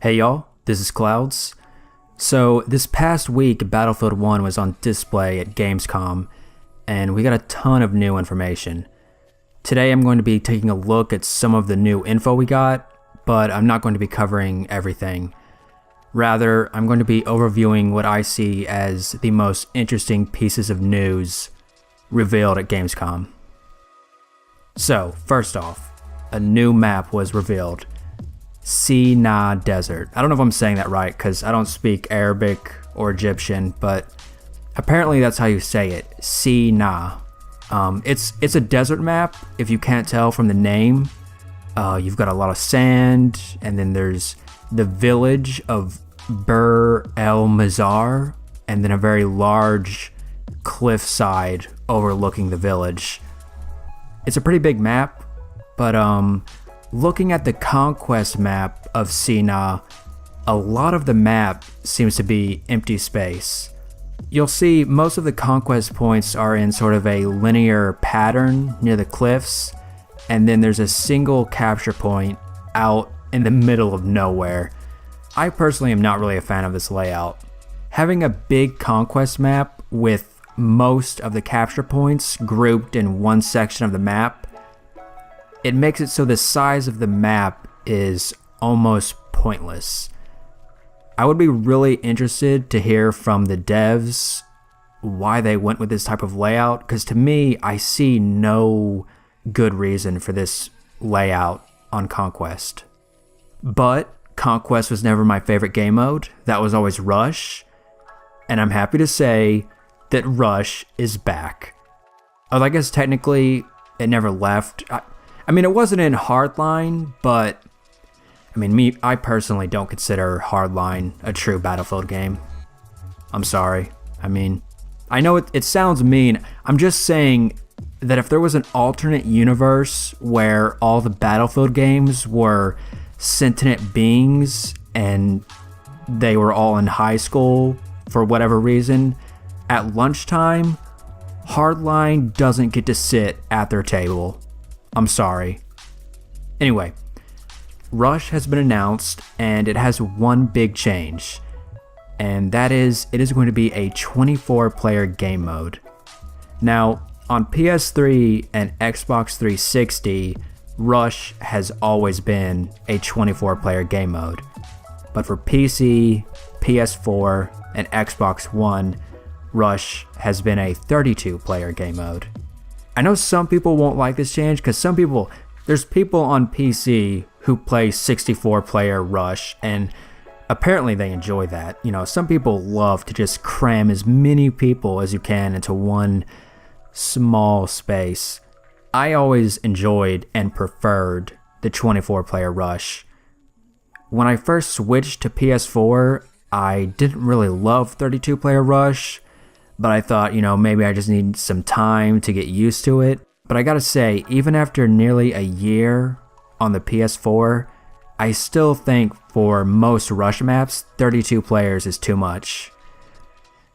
Hey y'all, this is Clouds. So this past week, Battlefield 1 was on display at Gamescom, and we got a ton of new information. Today I'm going to be taking a look at some of the new info we got, but I'm not going to be covering everything. Rather, I'm going to be overviewing what I see as the most interesting pieces of news revealed at Gamescom. So, first off, a new map was revealed. Sinai Desert. I don't know if I'm saying that right because I don't speak Arabic or Egyptian, but apparently that's how you say it. Sinai. It's a desert map, if you can't tell from the name. You've got a lot of sand, and then there's the village of Bur El Mazar, and then a very large cliffside overlooking the village. It's a pretty big map, but looking at the conquest map of Sinai, a lot of the map seems to be empty space. You'll see most of the conquest points are in sort of a linear pattern near the cliffs, and then there's a single capture point out in the middle of nowhere. I personally am not really a fan of this layout. Having a big conquest map with most of the capture points grouped in one section of the map, it makes it so the size of the map is almost pointless. I would be really interested to hear from the devs why they went with this type of layout, because to me, I see no good reason for this layout on Conquest. But Conquest was never my favorite game mode. That was always Rush, and I'm happy to say that Rush is back. Although I guess technically it never left. I mean, it wasn't in Hardline, but I personally don't consider Hardline a true Battlefield game. I'm sorry. I know it sounds mean. I'm just saying that if there was an alternate universe where all the Battlefield games were sentient beings and they were all in high school for whatever reason, at lunchtime, Hardline doesn't get to sit at their table. I'm sorry. Anyway, Rush has been announced, and it has one big change, and that is it is going to be a 24-player game mode. Now, on PS3 and Xbox 360, Rush has always been a 24-player game mode, but for PC, PS4, and Xbox One, Rush has been a 32-player game mode. I know some people won't like this change because there's people on PC who play 64-player Rush, and apparently they enjoy that. You know, some people love to just cram as many people as you can into one small space. I always enjoyed and preferred the 24-player Rush. When I first switched to PS4, I didn't really love 32-player Rush, but I thought, maybe I just need some time to get used to it. But I gotta say, even after nearly a year on the PS4, I still think for most Rush maps, 32 players is too much.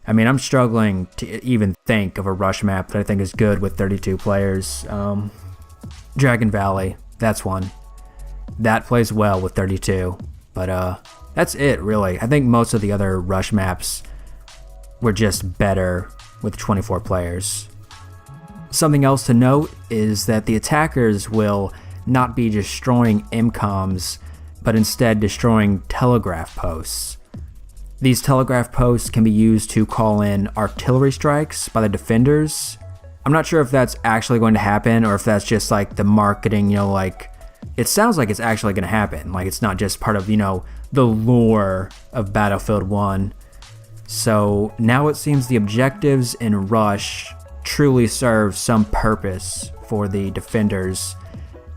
I'm struggling to even think of a Rush map that I think is good with 32 players. Dragon Valley, that's one. That plays well with 32, but that's it really. I think most of the other Rush maps were just better with 24 players. Something else to note is that the attackers will not be destroying MCOMs, but instead destroying telegraph posts. These telegraph posts can be used to call in artillery strikes by the defenders. I'm not sure if that's actually going to happen or if that's just like the marketing, it sounds like it's actually going to happen. Like it's not just part of, the lore of Battlefield 1. So now it seems the objectives in Rush truly serve some purpose for the defenders,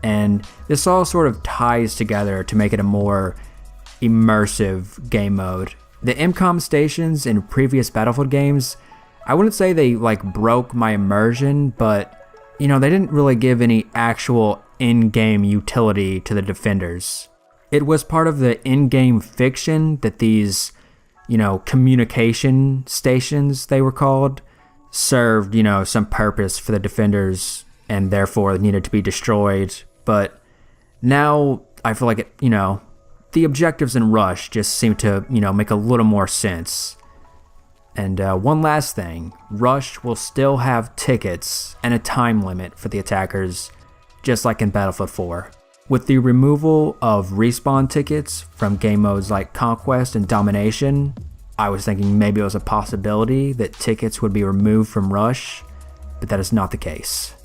and this all sort of ties together to make it a more immersive game mode. The MCOM stations in previous Battlefield games, I wouldn't say they broke my immersion, but they didn't really give any actual in-game utility to the defenders. It was part of the in-game fiction that these communication stations, they were called, served, some purpose for the defenders and therefore needed to be destroyed. But now I feel like the objectives in Rush just seem to, make a little more sense. And one last thing, Rush will still have tickets and a time limit for the attackers, just like in Battlefield 4. With the removal of respawn tickets from game modes like Conquest and Domination, I was thinking maybe it was a possibility that tickets would be removed from Rush, but that is not the case.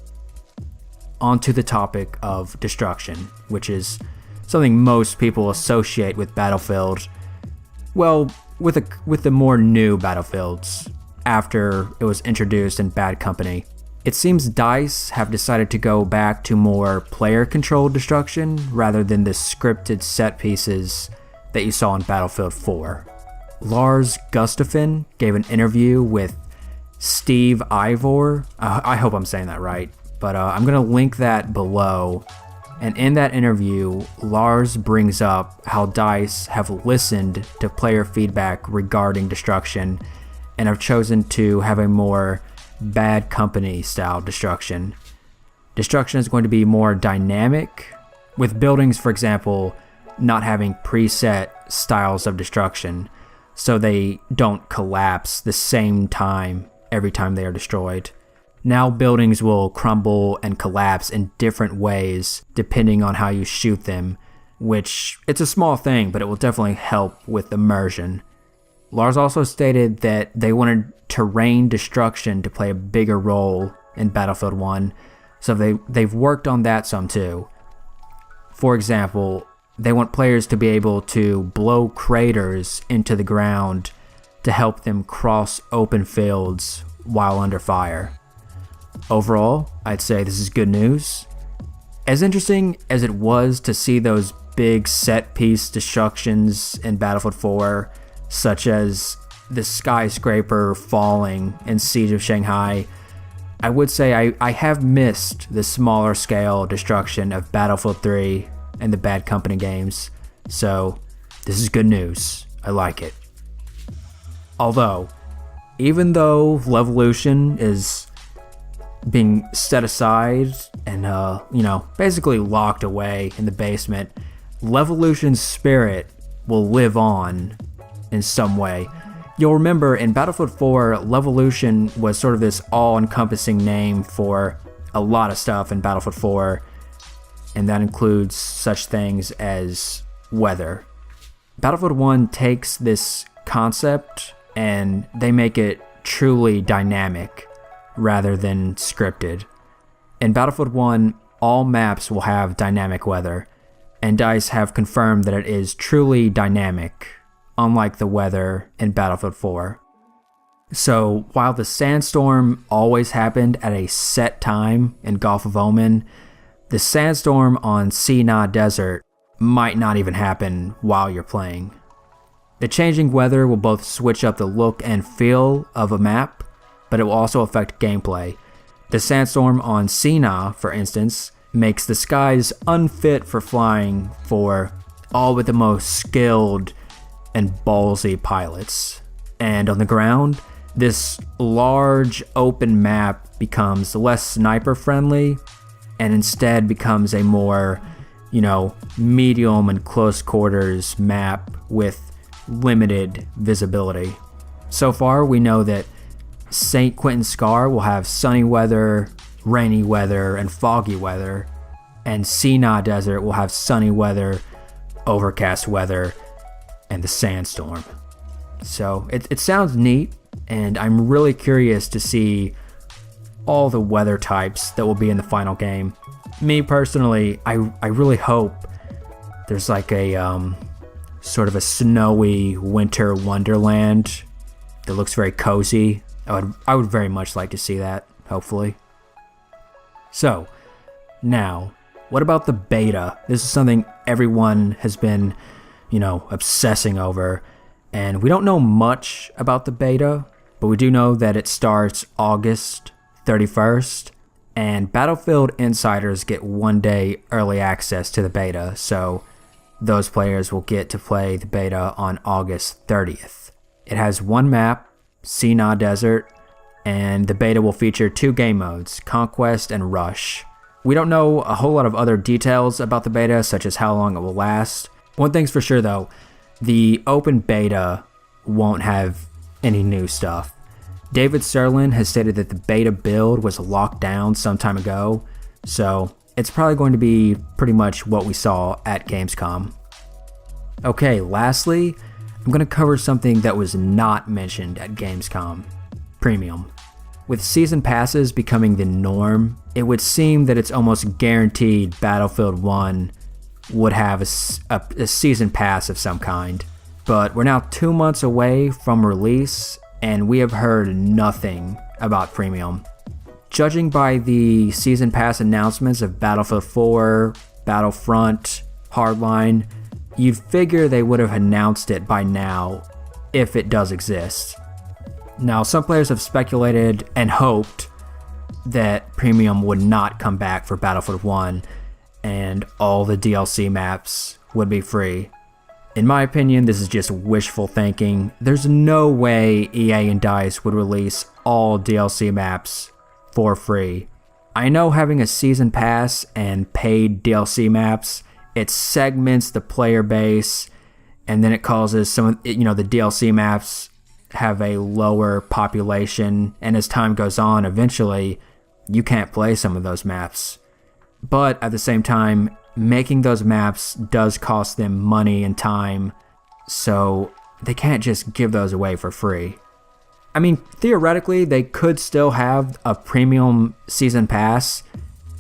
On to the topic of destruction, which is something most people associate with Battlefield, well, with the more new Battlefields, after it was introduced in Bad Company. It seems DICE have decided to go back to more player-controlled destruction rather than the scripted set pieces that you saw in Battlefield 4. Lars Gustafsson gave an interview with Steve Ivor. I hope I'm saying that right, but I'm going to link that below. And in that interview, Lars brings up how DICE have listened to player feedback regarding destruction and have chosen to have a more Bad Company style destruction. Destruction is going to be more dynamic, with buildings, for example, not having preset styles of destruction, so they don't collapse the same time every time they are destroyed. Now buildings will crumble and collapse in different ways depending on how you shoot them, which it's a small thing, but it will definitely help with immersion. Lars also stated that they wanted terrain destruction to play a bigger role in Battlefield 1, so they've worked on that some too. For example, they want players to be able to blow craters into the ground to help them cross open fields while under fire. Overall, I'd say this is good news. As interesting as it was to see those big set-piece destructions in Battlefield 4, such as the skyscraper falling in Siege of Shanghai, I would say I have missed the smaller scale destruction of Battlefield 3 and the Bad Company games, so this is good news. I like it. Although, even though Levolution is being set aside and, basically locked away in the basement, Levolution's spirit will live on in some way. You'll remember in Battlefield 4, Levolution was sort of this all-encompassing name for a lot of stuff in Battlefield 4, and that includes such things as weather. Battlefield 1 takes this concept and they make it truly dynamic rather than scripted. In Battlefield 1, all maps will have dynamic weather, and DICE have confirmed that it is truly dynamic, unlike the weather in Battlefield 4. So while the sandstorm always happened at a set time in Gulf of Oman, the sandstorm on Sinai Desert might not even happen while you're playing. The changing weather will both switch up the look and feel of a map, but it will also affect gameplay. The sandstorm on Sinai, for instance, makes the skies unfit for flying for all but the most skilled and ballsy pilots. And on the ground, this large open map becomes less sniper friendly and instead becomes a more, medium and close quarters map with limited visibility. So far, we know that St. Quentin Scar will have sunny weather, rainy weather, and foggy weather, and Sinai Desert will have sunny weather, overcast weather, and the sandstorm. So it sounds neat, and I'm really curious to see all the weather types that will be in the final game. Me personally, I really hope there's like a sort of a snowy winter wonderland that looks very cozy. I would very much like to see that, hopefully. So, now, what about the beta? This is something everyone has been, obsessing over. And we don't know much about the beta, but we do know that it starts August 31st. And Battlefield insiders get 1 day early access to the beta, so those players will get to play the beta on August 30th. It has one map, Sinai Desert, and the beta will feature 2 game modes, Conquest and Rush. We don't know a whole lot of other details about the beta, such as how long it will last, One thing's for sure though, the open beta won't have any new stuff. David Sirlin has stated that the beta build was locked down some time ago, so it's probably going to be pretty much what we saw at Gamescom. Okay, lastly, I'm going to cover something that was not mentioned at Gamescom: Premium. With season passes becoming the norm, it would seem that it's almost guaranteed Battlefield 1 would have a season pass of some kind. But we're now 2 months away from release, and we have heard nothing about Premium. Judging by the season pass announcements of Battlefield 4, Battlefront, Hardline, you'd figure they would have announced it by now if it does exist. Now, some players have speculated and hoped that Premium would not come back for Battlefield 1 and all the DLC maps would be free. In my opinion, this is just wishful thinking. There's no way EA and DICE would release all DLC maps for free. I know having a season pass and paid DLC maps, it segments the player base, and then it causes the DLC maps have a lower population, and as time goes on, eventually you can't play some of those maps. But at the same time, making those maps does cost them money and time, so they can't just give those away for free. I mean, theoretically, they could still have a premium season pass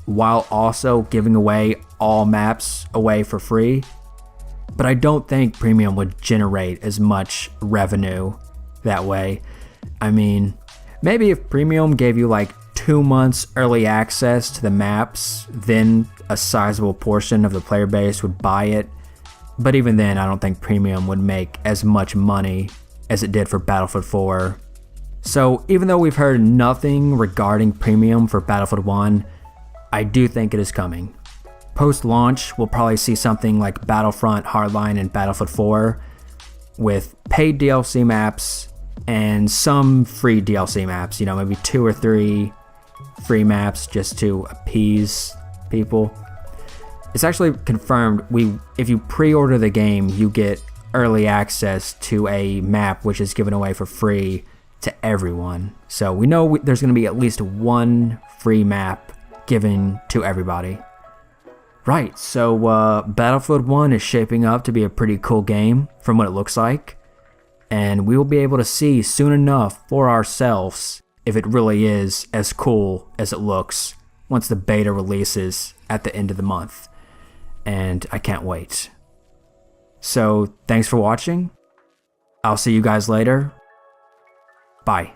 while also giving away all maps away for free, but I don't think Premium would generate as much revenue that way. I mean, maybe if Premium gave you like 2 months early access to the maps, then a sizable portion of the player base would buy it. But even then, I don't think Premium would make as much money as it did for Battlefield 4. So even though we've heard nothing regarding Premium for Battlefield 1, I do think it is coming. Post-launch, we'll probably see something like Battlefront, Hardline, and Battlefield 4 with paid DLC maps and some free DLC maps, maybe 2 or 3 free maps just to appease people. It's actually confirmed if you pre-order the game, you get early access to a map which is given away for free to everyone. So we know there's going to be at least one free map given to everybody. Right, so Battlefield 1 is shaping up to be a pretty cool game from what it looks like, and we will be able to see soon enough for ourselves if it really is as cool as it looks once the beta releases at the end of the month, and I can't wait. So thanks for watching. I'll see you guys later. Bye.